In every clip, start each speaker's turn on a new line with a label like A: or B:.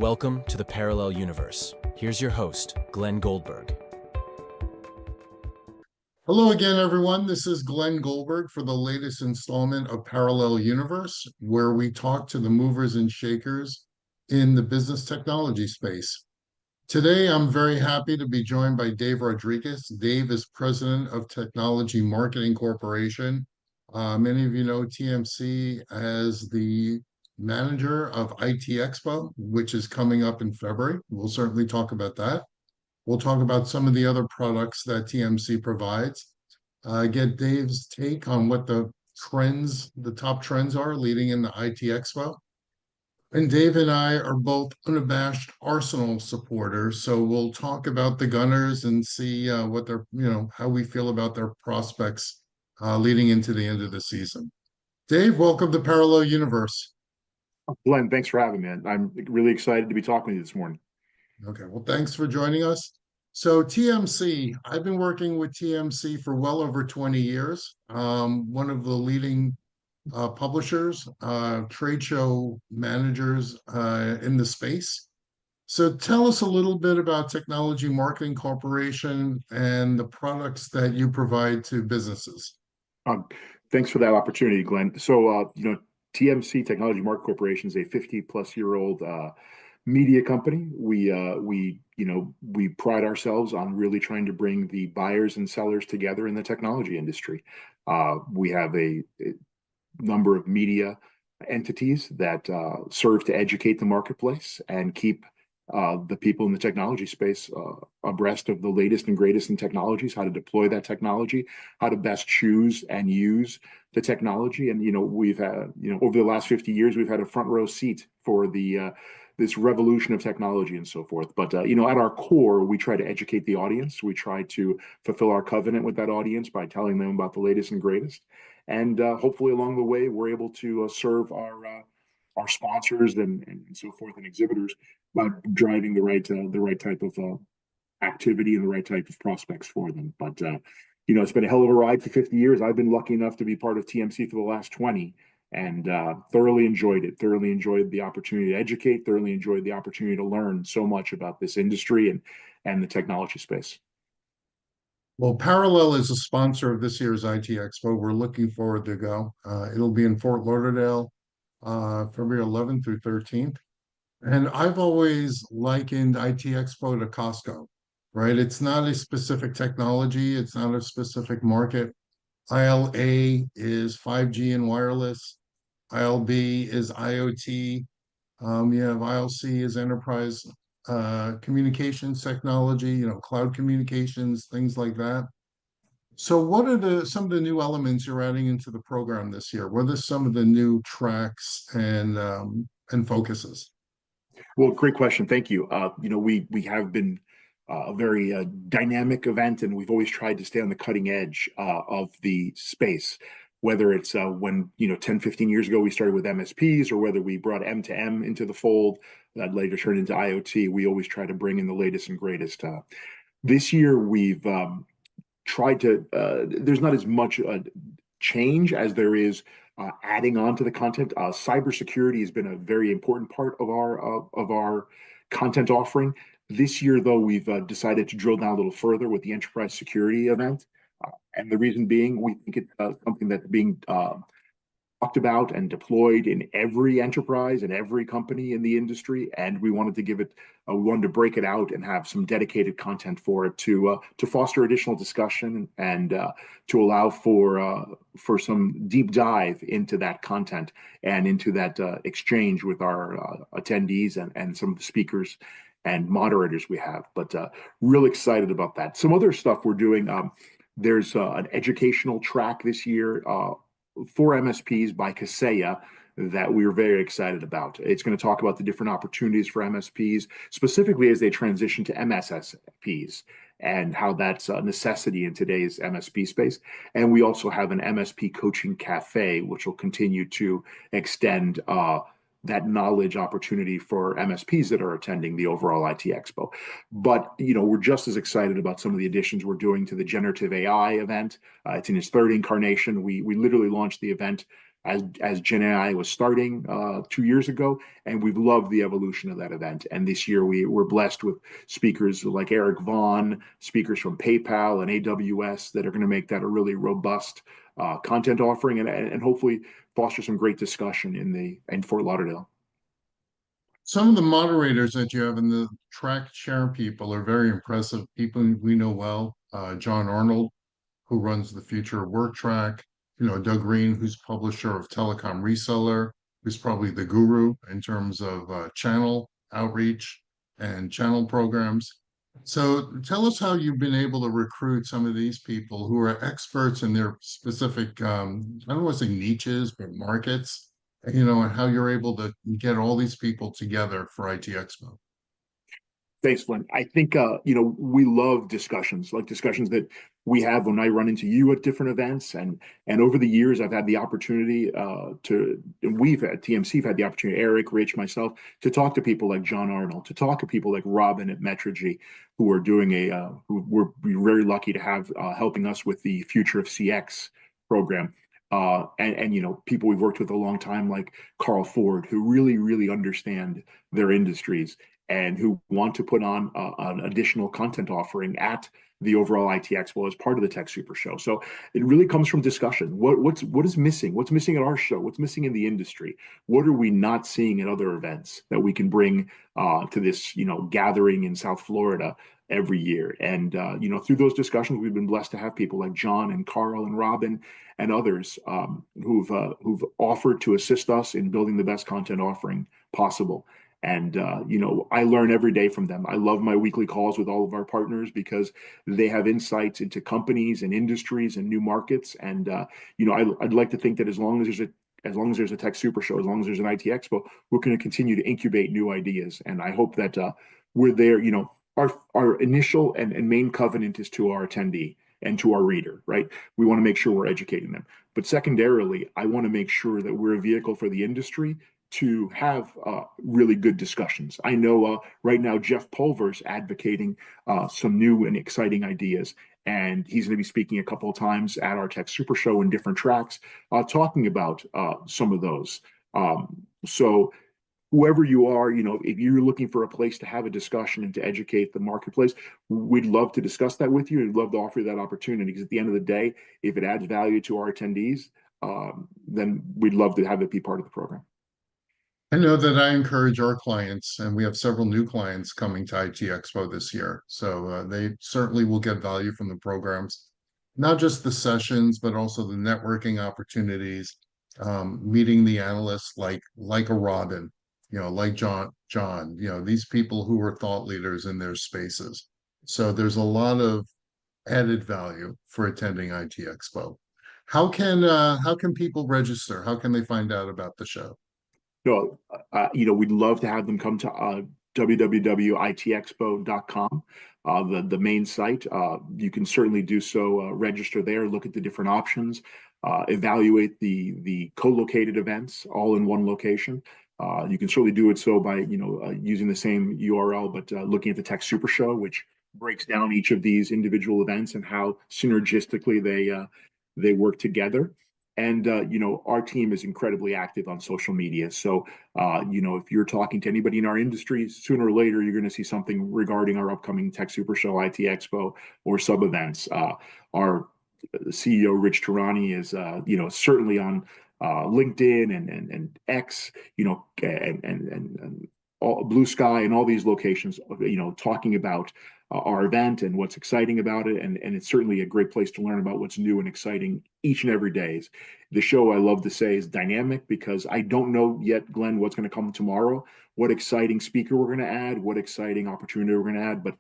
A: Welcome to the Parallel Universe. Here's your host, Glenn Golddberg.
B: Hello again, everyone. This is Glenn Golddberg for the latest installment of Parallel Universe, where we talk to the movers and shakers in the business technology space. Today, I'm very happy to be joined by Dave Rodriguez. Dave is president of Technology Marketing Corporation. Many of you know TMC as the manager of ITEXPO, which is coming up in February. We'll certainly talk about that. We'll talk about some of the other products that TMC provides. Get Dave's take on what the top trends are leading into ITEXPO. And Dave and I are both unabashed Arsenal supporters, so we'll talk about the Gunners and see what they're, how we feel about their prospects leading into the end of the season. Dave, welcome to Parallel Universe.
C: Glenn, thanks for having me. I'm really excited to be talking with you this morning.
B: Okay, well, thanks for joining us. So TMC, I've been working with TMC for well over 20 years. One of the leading publishers, trade show managers in the space. So tell us a little bit about Technology Marketing Corporation and the products that you provide to businesses.
C: Thanks for that opportunity, Glenn. So, TMC, Technology Marketing Corporation, is a 50-plus-year-old media company. We pride ourselves on really trying to bring the buyers and sellers together in the technology industry. We have a number of media entities that serve to educate the marketplace and keep the people in the technology space abreast of the latest and greatest in technologies, how to deploy that technology, how to best choose and use the technology. And, we've had, over the last 50 years, we've had a front row seat for this revolution of technology and so forth. But, at our core, we try to educate the audience. We try to fulfill our covenant with that audience by telling them about the latest and greatest. And hopefully along the way, we're able to serve our sponsors and so forth and exhibitors by driving the right type of activity and the right type of prospects for them. But, it's been a hell of a ride for 50 years. I've been lucky enough to be part of TMC for the last 20 and thoroughly enjoyed it, thoroughly enjoyed the opportunity to educate, thoroughly enjoyed the opportunity to learn so much about this industry and the technology space.
B: Well, Parallel is a sponsor of this year's ITEXPO. We're looking forward to go. It'll be in Fort Lauderdale, February 11th through 13th. And I've always likened ITEXPO to Costco, right? It's not a specific technology. It's not a specific market. Aisle A is 5G and wireless. Aisle B is IoT. You have aisle C is enterprise communications technology, cloud communications, things like that. So what are some of the new elements you're adding into the program this year? What are some of the new tracks and focuses?
C: Well, great question. Thank you. We have been a very dynamic event, and we've always tried to stay on the cutting edge of the space. Whether it's when 10, 15 years ago we started with MSPs, or whether we brought M2M into the fold that later turned into IoT, we always try to bring in the latest and greatest. This year we've tried to. There's not as much change as there is adding on to the content. Cybersecurity has been a very important part of our content offering. This year, though, we've decided to drill down a little further with the enterprise security event. And the reason being, we think it's something that's being talked about and deployed in every enterprise and every company in the industry. And we wanted to give it, we wanted to break it out and have some dedicated content for it to foster additional discussion and to allow for some deep dive into that content and into that exchange with our attendees and some of the speakers and moderators we have. But real excited about that. Some other stuff we're doing. There's an educational track this year for MSPs by Kaseya that we're very excited about. It's going to talk about the different opportunities for MSPs, specifically as they transition to MSSPs and how that's a necessity in today's MSP space. And we also have an MSP coaching cafe, which will continue to extend that knowledge opportunity for MSPs that are attending the overall ITEXPO. But, we're just as excited about some of the additions we're doing to the generative AI event. It's in its third incarnation. We literally launched the event as Gen AI was starting 2 years ago, and we've loved the evolution of that event. And this year we're blessed with speakers like Eric Vaughn, speakers from PayPal and AWS that are going to make that a really robust content offering, and hopefully foster some great discussion in Fort Lauderdale.
B: Some of the moderators that you have in the track chair people are very impressive. People we know well. John Arnold, who runs the Future of Work track. Doug Green, who's publisher of Telecom Reseller, who's probably the guru in terms of channel outreach and channel programs. So tell us how you've been able to recruit some of these people who are experts in their specific, I don't want to say niches, but markets, and how you're able to get all these people together for IT Expo.
C: Thanks, Flynn. I think we love discussions, like discussions that we have when I run into you at different events, and over the years I've had the opportunity and we've at TMC have had the opportunity, Eric, Rich, myself, to talk to people like John Arnold, to talk to people like Robin at Metrigy, who are doing who we're very lucky to have helping us with the Future of CX program. And people we've worked with a long time like Carl Ford, who really understand their industries and who want to put on an additional content offering at the overall IT Expo as part of the Tech Super Show. So it really comes from discussion. What is missing? What's missing at our show? What's missing in the industry? What are we not seeing at other events that we can bring to this gathering in South Florida every year? And through those discussions, we've been blessed to have people like John and Carl and Robin and others who've offered to assist us in building the best content offering possible. And I learn every day from them. I love my weekly calls with all of our partners because they have insights into companies and industries and new markets. And I'd like to think that as long as there's a Tech Super Show, as long as there's an IT Expo, we're going to continue to incubate new ideas. And I hope that we're there. Our initial and main covenant is to our attendee and to our reader, right? We want to make sure we're educating them. But secondarily, I want to make sure that we're a vehicle for the industry to have really good discussions. I know right now Jeff Pulver's advocating some new and exciting ideas, and he's going to be speaking a couple of times at our Tech Super Show in different tracks, talking about some of those. So whoever you are, if you're looking for a place to have a discussion and to educate the marketplace, we'd love to discuss that with you. We'd love to offer you that opportunity because at the end of the day, if it adds value to our attendees, then we'd love to have it be part of the program.
B: I know that I encourage our clients, and we have several new clients coming to IT Expo this year. So they certainly will get value from the programs, not just the sessions, but also the networking opportunities, meeting the analysts like a Robin, like John, these people who are thought leaders in their spaces. So there's a lot of added value for attending IT Expo. How can people register? How can they find out about the show?
C: No, we'd love to have them come to www.itexpo.com, the main site. You can certainly do so, register there, look at the different options, evaluate the co-located events all in one location. You can certainly do it so by using the same URL, but looking at the Tech Super Show, which breaks down each of these individual events and how synergistically they work together. And our team is incredibly active on social media. So if you're talking to anybody in our industry, sooner or later you're going to see something regarding our upcoming Tech Super Show, IT Expo, or sub events. Our CEO Rich Tarani is certainly on LinkedIn and X, and all, Blue Sky and all these locations, talking about our event and what's exciting about it. And it's certainly a great place to learn about what's new and exciting each and every day. The show, I love to say, is dynamic because I don't know yet, Glenn, what's going to come tomorrow, what exciting speaker we're going to add, what exciting opportunity we're going to add. But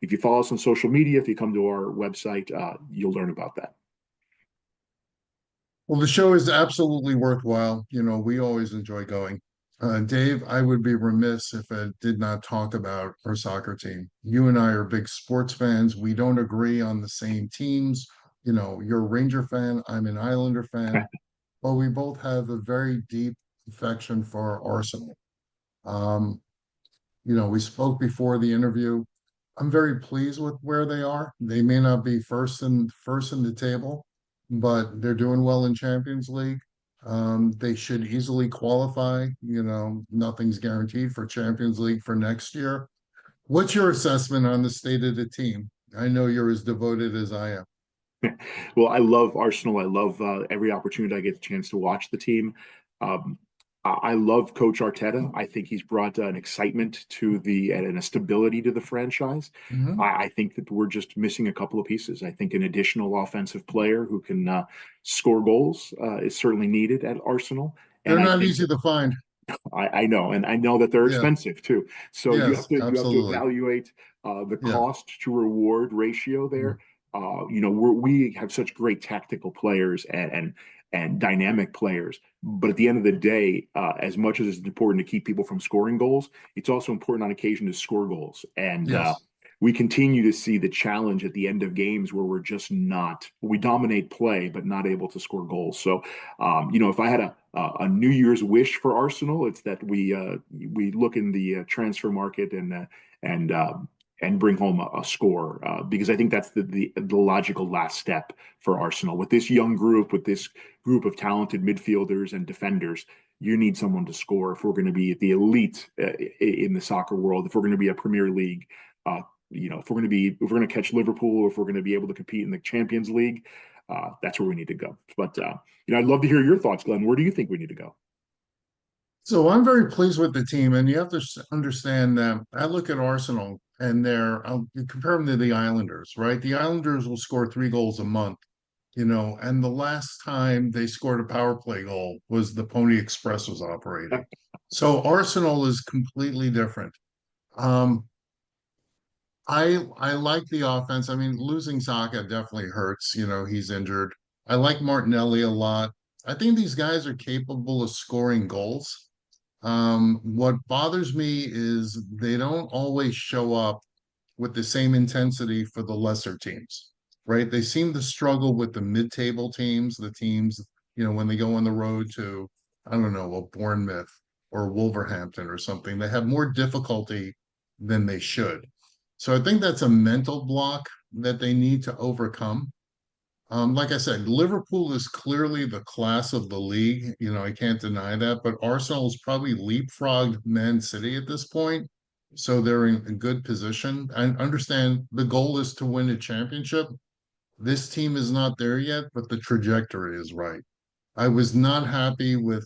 C: if you follow us on social media, if you come to our website, you'll learn about that.
B: Well, the show is absolutely worthwhile. We always enjoy going. Dave, I would be remiss if I did not talk about our soccer team. You and I are big sports fans. We don't agree on the same teams. You're a Ranger fan, I'm an Islander fan, but we both have a very deep affection for Arsenal. Um, we spoke before the interview. I'm very pleased with where they are. They may not be first in the table, but they're doing well in Champions League. They should easily qualify. Nothing's guaranteed for Champions League for next year. What's your assessment on the state of the team? I know you're as devoted as I am.
C: Well, I love Arsenal. I love every opportunity I get the chance to watch the team. Um, I love Coach Arteta. I think he's brought an excitement to the and a stability to the franchise.
B: Mhm.
C: I think that we're just missing a couple of pieces. I think an additional offensive player who can score goals is certainly needed at Arsenal.
B: They're
C: And I
B: not
C: think
B: easy to find.
C: I know, and I know that they're
B: Yeah.
C: expensive too. So
B: Yes,
C: you have to
B: absolutely.
C: evaluate the
B: Yeah.
C: cost to reward ratio
B: Mm.
C: there. We have such great tactical players and dynamic players, but at the end of the day, as much as it's important to keep people from scoring goals, it's also important on occasion to score goals. And
B: Yes.
C: we continue to see the challenge at the end of games where we're just not we dominate play but not able to score goals. So if I had a New Year's wish for Arsenal, it's that we look in the transfer market and and bring home a score because I think that's the logical last step for Arsenal with this young group, with this group of talented midfielders and defenders. You need someone to score if we're going to be at the elite in the soccer world. If we're going to be a Premier League, uh, if we're going to catch Liverpool, if we're going to be able to compete in the Champions League, that's where we need to go. But I'd love to hear your thoughts, Glenn. Where do you think we need to go?
B: So I'm very pleased with the team, and you have to understand that I look at Arsenal and I'll compare them to the Islanders, right? The Islanders will score 3 goals a month, and the last time they scored a power play goal was the Pony Express was operating. So Arsenal is completely different. Um, I like the offense. I mean, losing Saka definitely hurts. He's injured. I like Martinelli a lot. I think these guys are capable of scoring goals. What bothers me is they don't always show up with the same intensity for the lesser teams, right? They seem to struggle with the mid-table teams, the teams, when they go on the road to, I don't know, a Bournemouth or Wolverhampton or something, they have more difficulty than they should. So I think that's a mental block that they need to overcome. Like I said, Liverpool is clearly the class of the league. I can't deny that, but Arsenal's probably leapfrogged Man City at this point. So they're in a good position. I understand the goal is to win a championship. This team is not there yet, but the trajectory is right. I was not happy with,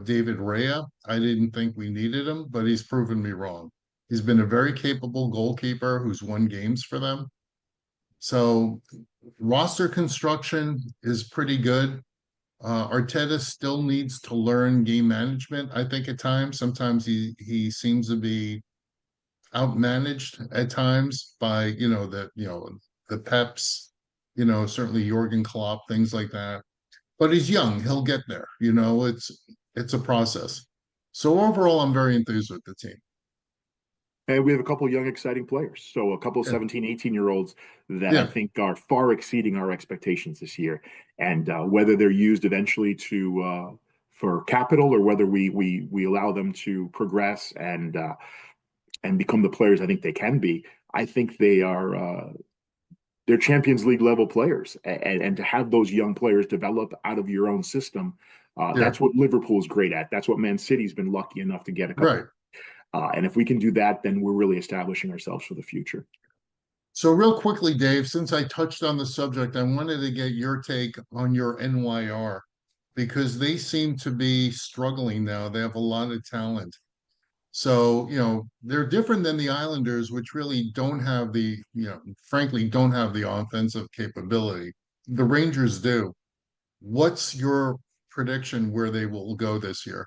B: David Raya. I didn't think we needed him, but he's proven me wrong. He's been a very capable goalkeeper who's won games for them. So roster construction is pretty good. Arteta still needs to learn game management. I think at times, sometimes he seems to be outmanaged at times by the Peps, certainly Jurgen Klopp, things like that. But he's young; he'll get there. It's a process. So overall, I'm very enthused with the team.
C: And we have a couple of young, exciting players. So a couple of
B: Yeah,
C: 17, 18-year-olds that I
B: yeah,
C: think are far exceeding our expectations this year. And whether they're used eventually to for capital or whether we allow them to progress and become the players I think they can be, I think they're Champions League level players. And to have those young players develop out of your own system,
B: yeah.
C: that's what Liverpool's great at. That's what Man City's been lucky enough to get a couple.
B: Right.
C: And if we can do that, then we're really establishing ourselves for the future.
B: So, real quickly, Dave, since I touched on the subject, I wanted to get your take on your NYR because they seem to be struggling now. They have a lot of talent. So, they're different than the Islanders, which really don't have frankly, don't have the offensive capability. The Rangers do. What's your prediction where they will go this year?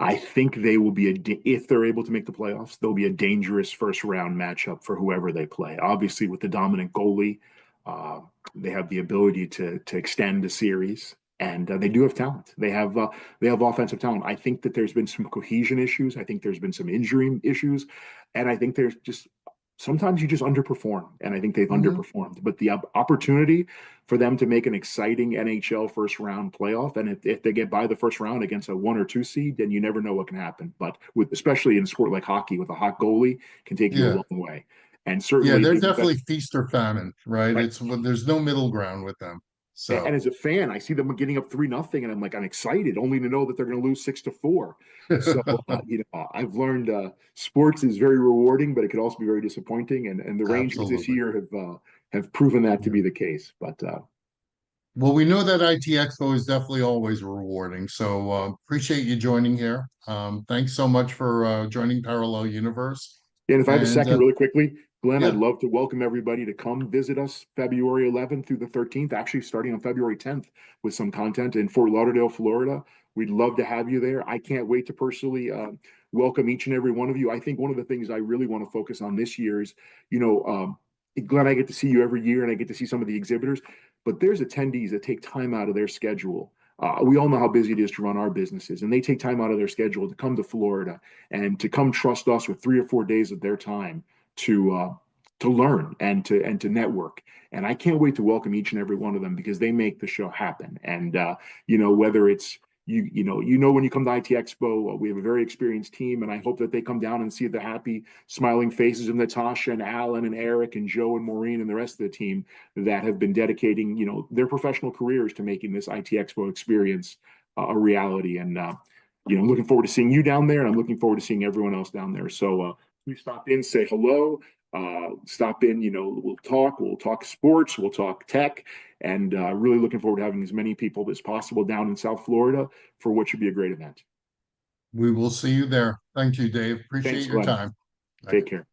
C: I think they will be if they're able to make the playoffs, they'll be a dangerous first round matchup for whoever they play. Obviously, with the dominant goalie, uh, they have the ability to extend the series, and they do have talent. They have offensive talent. I think that there's been some cohesion issues. I think there's been some injury issues, and I think there's just sometimes you just underperform, and I think they've
B: Mhm.
C: underperformed. But the opportunity for them to make an exciting NHL first round playoff, and if they get by the first round against a 1 or 2 seed, then you never know what can happen. But with especially in a sport like hockey, with a hot goalie, can take you a
B: Yeah.
C: long way. And
B: Yeah,
C: certainly
B: they're
C: the
B: definitely
C: best,
B: feast or famine, right?
C: right?
B: There's no middle ground with them. So,
C: And as a fan, I see them getting up 3-0, and I'm excited, only to know that they're going to lose 6-4. So, I've learned sports is very rewarding, but it could also be very disappointing. And the Rangers this
B: absolutely.
C: year have proven that to
B: Yeah.
C: be the case. But
B: Well, we know that IT Expo is definitely always rewarding. So appreciate you joining here. Thanks so much for joining Parallel Universe.
C: And if I have a
B: And
C: second really quickly, Glenn, I'd
B: yeah,
C: love to welcome everybody to come visit us February 11th through the 13th, actually starting on February 10th with some content in Fort Lauderdale, Florida. We'd love to have you there. I can't wait to personally welcome each and every one of you. I think one of the things I really want to focus on this year is, Glenn, I get to see you every year and I get to see some of the exhibitors, but there's attendees that take time out of their schedule. We all know how busy it is to run our businesses, and they take time out of their schedule to come to Florida and to come trust us with 3 or 4 days of their time to learn and to network. And I can't wait to welcome each and every one of them because they make the show happen. And whether it's when you come to IT Expo, we have a very experienced team, and I hope that they come down and see the happy, smiling faces of Natasha and Alan and Eric and Joe and Maureen and the rest of the team that have been dedicating, their professional careers to making this IT Expo experience a reality. And I'm looking forward to seeing you down there, and I'm looking forward to seeing everyone else down there. So please stop in, say hello, stop in. We'll talk sports, we'll talk tech, and really looking forward to having as many people as possible down in South Florida for what should be a great event.
B: we will see you there. Thank you, Dave.
C: Thanks,
B: Appreciate your
C: Glenn.
B: time.
C: Take care.